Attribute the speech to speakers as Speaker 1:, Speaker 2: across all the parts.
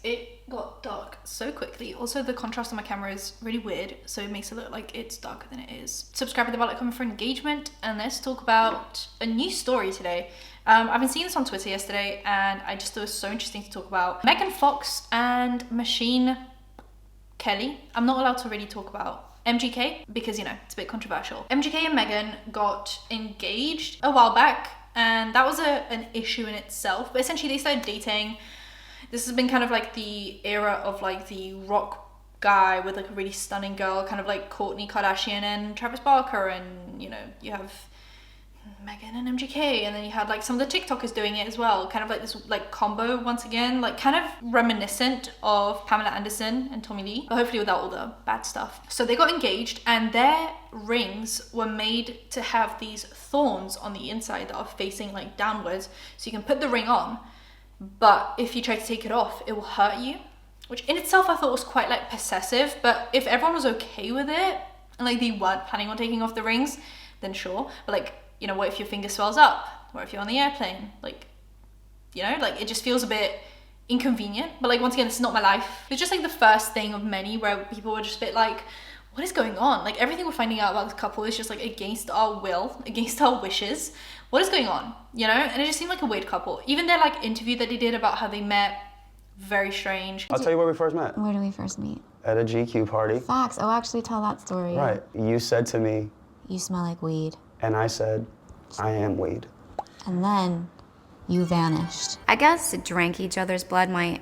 Speaker 1: it got dark so quickly. Also, the contrast on my camera is really weird, so it makes it look like it's darker than it is. Subscribe to the bell icon for engagement, and let's talk about a new story today. I've been seeing this on Twitter yesterday, and I just thought it was so interesting to talk about. Megan Fox and Machine Kelly. I'm not allowed to really talk about MGK because, you know, it's a bit controversial. MGK and Megan got engaged a while back, and that was an issue in itself, but essentially they started dating. This has been kind of like the era of like the rock guy with like a really stunning girl, kind of like Kourtney Kardashian and Travis Barker, and you know, you have Megan and MGK, and then you had like some of the TikTokers doing it as well, kind of like this like combo once again, like kind of reminiscent of Pamela Anderson and Tommy Lee, but hopefully without all the bad stuff. So they got engaged, and their rings were made to have these thorns on the inside that are facing like downwards, so you can put the ring on, but if you try to take it off, it will hurt you, which in itself I thought was quite like possessive. But if everyone was okay with it and like they weren't planning on taking off the rings, then sure. But like, you know, what if your finger swells up? What if you're on the airplane? Like, you know, like it just feels a bit inconvenient. But like, once again, it's not my life. It's just like the first thing of many where people were just a bit like, what is going on? Like everything we're finding out about this couple is just like against our will, against our wishes. What is going on? You know? And it just seemed like a weird couple. Even their like interview that they did about how they met, very strange.
Speaker 2: I'll tell you where we first met.
Speaker 3: Where did we first meet?
Speaker 2: At a GQ party.
Speaker 3: Facts. Oh, actually tell that story.
Speaker 2: Right. You said to me,
Speaker 3: You smell like weed.
Speaker 2: and I said, I am weed.
Speaker 3: And then you vanished.
Speaker 4: I guess drank each other's blood might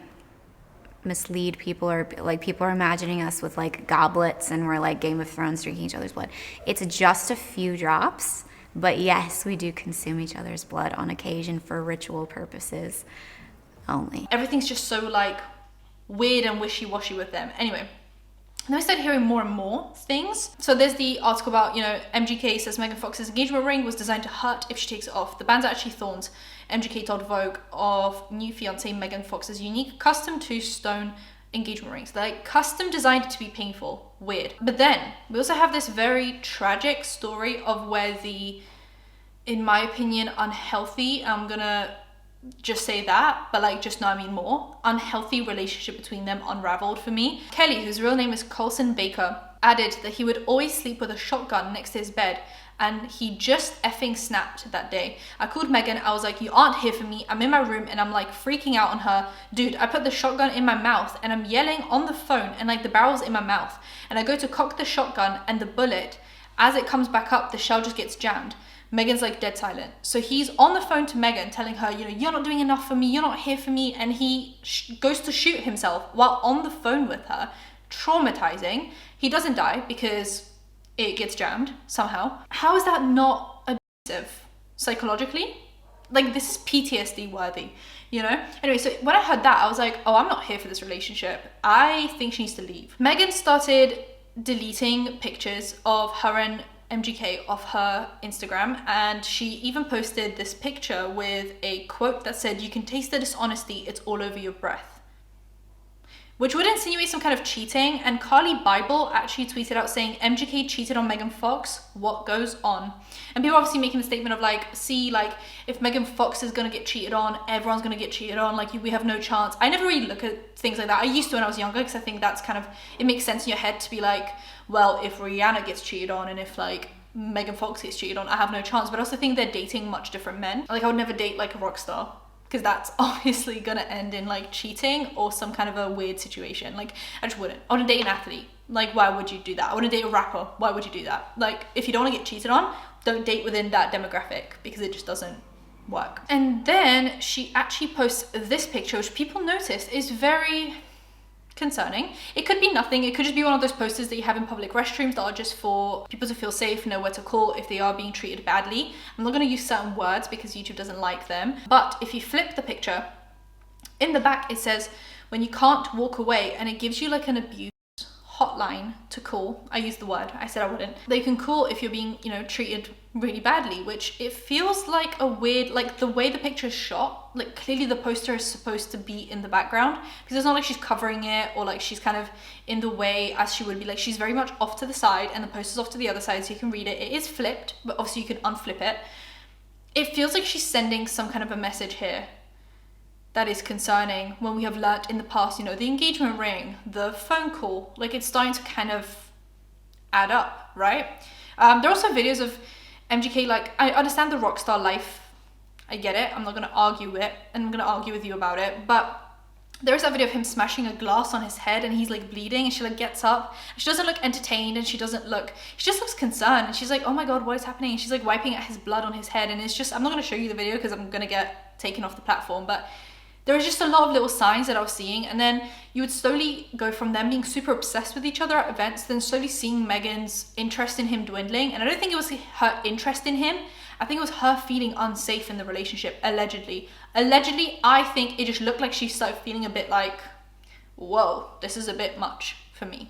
Speaker 4: mislead people, or like people are imagining us with like goblets and we're like Game of Thrones drinking each other's blood. It's just a few drops, but yes, we do consume each other's blood on occasion for ritual purposes only.
Speaker 1: Everything's just so like weird and wishy-washy with them. Anyway, then I started hearing more and more things. So there's the article about, you know, MGK says Megan Fox's engagement ring was designed to hurt if she takes it off. The bands are actually thorns. MGK told Vogue of new fiancée Megan Fox's unique custom two-stone engagement rings. They're like custom designed to be painful. Weird. But then we also have this very tragic story of where the, in my opinion, unhealthy, I'm gonna just say that, but like just know I mean more, unhealthy relationship between them unraveled for me. Kelly, whose real name is Colson Baker, added that he would always sleep with a shotgun next to his bed, and he just effing snapped that day. I called Megan, I was like, you aren't here for me, I'm in my room, and I'm like freaking out on her. Dude, I put the shotgun in my mouth and I'm yelling on the phone, and like the barrel's in my mouth, and I go to cock the shotgun, and the bullet, as it comes back up, the shell just gets jammed. Megan's like dead silent. So he's on the phone to Megan telling her, you know, you're not doing enough for me, you're not here for me, and he goes to shoot himself while on the phone with her. Traumatizing. He doesn't die because it gets jammed somehow. How is that not abusive psychologically? Like, this is PTSD worthy, you know? Anyway, so when I heard that, I was like, oh, I'm not here for this relationship. I think she needs to leave. Megan started deleting pictures of her and MGK off her Instagram, and she even posted this picture with a quote that said, you can taste the dishonesty, it's all over your breath, which would insinuate some kind of cheating. And Carly Bible actually tweeted out saying, MGK cheated on Megan Fox, what goes on? And people are obviously making the statement of like, see, like if Megan Fox is gonna get cheated on, everyone's gonna get cheated on, like we have no chance. I never really look at things like that. I used to when I was younger, because I think that's kind of, it makes sense in your head to be like, well, if Rihanna gets cheated on and if like Megan Fox gets cheated on, I have no chance. But I also think they're dating much different men. Like I would never date like a rock star, because that's obviously gonna end in like cheating or some kind of a weird situation. Like I just wouldn't. I wouldn't date an athlete. Like why would you do that? I wouldn't date a rapper. Why would you do that? Like if you don't want to get cheated on, don't date within that demographic, because it just doesn't work. And then she actually posts this picture, which people notice is very concerning. It could be nothing. It could just be one of those posters that you have in public restrooms that are just for people to feel safe, know where to call if they are being treated badly. I'm not going to use certain words because YouTube doesn't like them. But if you flip the picture, in the back it says, when you can't walk away, and it gives you like an abuse hotline to call. I used the word, I said I wouldn't. They can call if you're being, you know, treated really badly, which it feels like a weird, like the way the picture is shot, like clearly the poster is supposed to be in the background, because it's not like she's covering it or like she's kind of in the way as she would be. Like she's very much off to the side and the poster's off to the other side so you can read it. It is flipped, but obviously you can unflip it. It feels like she's sending some kind of a message here. that is concerning when we have learnt in the past, you know, the engagement ring, the phone call, like it's starting to kind of add up, right? There are also videos of MGK, like, I understand the rock star life, I get it, I'm not going to argue it, and I'm going to argue with you about it, but there's that video of him smashing a glass on his head and he's like bleeding, and she like gets up and she doesn't look entertained, and she just looks concerned, and she's like, oh my god, what is happening? And she's like wiping at his blood on his head, and it's just, I'm not going to show you the video because I'm going to get taken off the platform, but there was just a lot of little signs that I was seeing, and then you would slowly go from them being super obsessed with each other at events, then slowly seeing Megan's interest in him dwindling. And I don't think it was her interest in him, I think it was her feeling unsafe in the relationship, allegedly. Allegedly, I think it just looked like she started feeling a bit like, whoa, this is a bit much for me.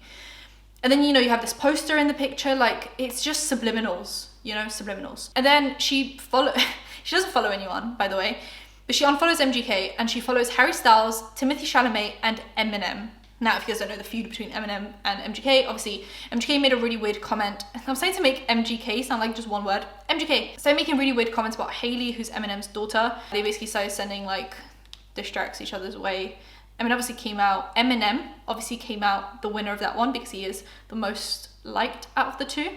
Speaker 1: And then, you know, you have this poster in the picture, like, it's just subliminals, you know, subliminals. And then she doesn't follow anyone, by the way, but she unfollows MGK and she follows Harry Styles, Timothée Chalamet, and Eminem. Now, if you guys don't know the feud between Eminem and MGK, obviously MGK made a really weird comment. I'm starting to make MGK sound like just one word. MGK started making really weird comments about Hailey, who's Eminem's daughter. They basically started sending like diss tracks each other's way. Eminem obviously came out the winner of that one because he is the most liked out of the two,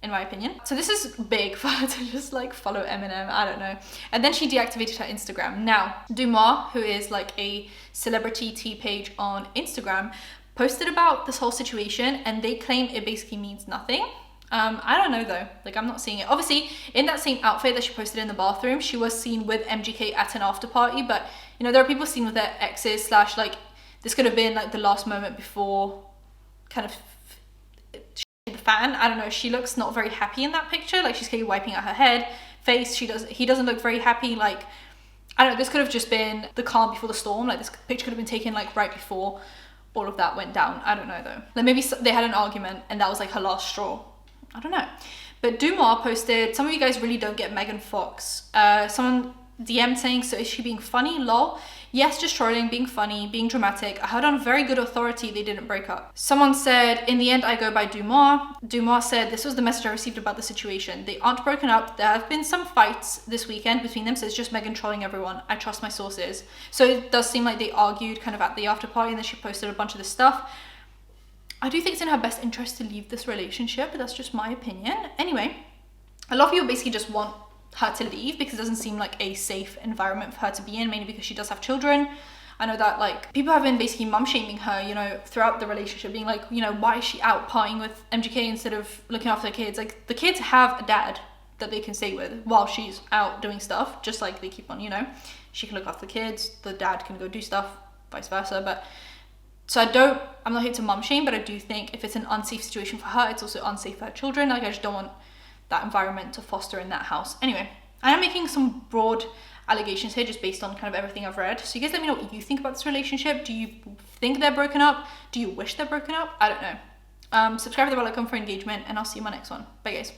Speaker 1: in my opinion. So this is big for her to just like follow Eminem, I don't know. And then she deactivated her Instagram. Now, Dumas, who is like a celebrity tea page on Instagram, posted about this whole situation, and they claim it basically means nothing. I don't know though, like I'm not seeing it. Obviously, in that same outfit that she posted in the bathroom, she was seen with MGK at an after party, but you know, there are people seen with their exes / like, this could have been like the last moment before kind of the fan. I don't know, she looks not very happy in that picture, like she's clearly wiping out her head, face, he doesn't look very happy, like, I don't know, this could have just been the calm before the storm, like this picture could have been taken like right before all of that went down. I don't know though, like maybe they had an argument and that was like her last straw, I don't know. But Dumas posted, some of you guys really don't get Megan Fox. Someone DM'd saying, so is she being funny? Lol. Yes, just trolling, being funny, being dramatic. I heard on very good authority they didn't break up. Someone said, in the end, I go by Dumas. Dumas said, this was the message I received about the situation. They aren't broken up. There have been some fights this weekend between them, so it's just Megan trolling everyone. I trust my sources. So it does seem like they argued kind of at the after party, and then she posted a bunch of this stuff. I do think it's in her best interest to leave this relationship, but that's just my opinion. Anyway, a lot of people basically just want her to leave because it doesn't seem like a safe environment for her to be in, mainly because she does have children. I know that like people have been basically mum shaming her, you know, throughout the relationship, being like, you know, why is she out partying with MGK instead of looking after the kids? Like, the kids have a dad that they can stay with while she's out doing stuff, just like they keep on, you know, she can look after the kids, the dad can go do stuff, vice versa. But so I'm not here to mum shame, but I do think if it's an unsafe situation for her, it's also unsafe for her children. Like, I just don't want that environment to foster in that house. Anyway, I am making some broad allegations here just based on kind of everything I've read. So you guys let me know what you think about this relationship. Do you think they're broken up? Do you wish they're broken up? I don't know. Subscribe to the bell icon for engagement, and I'll see you in my next one. Bye guys.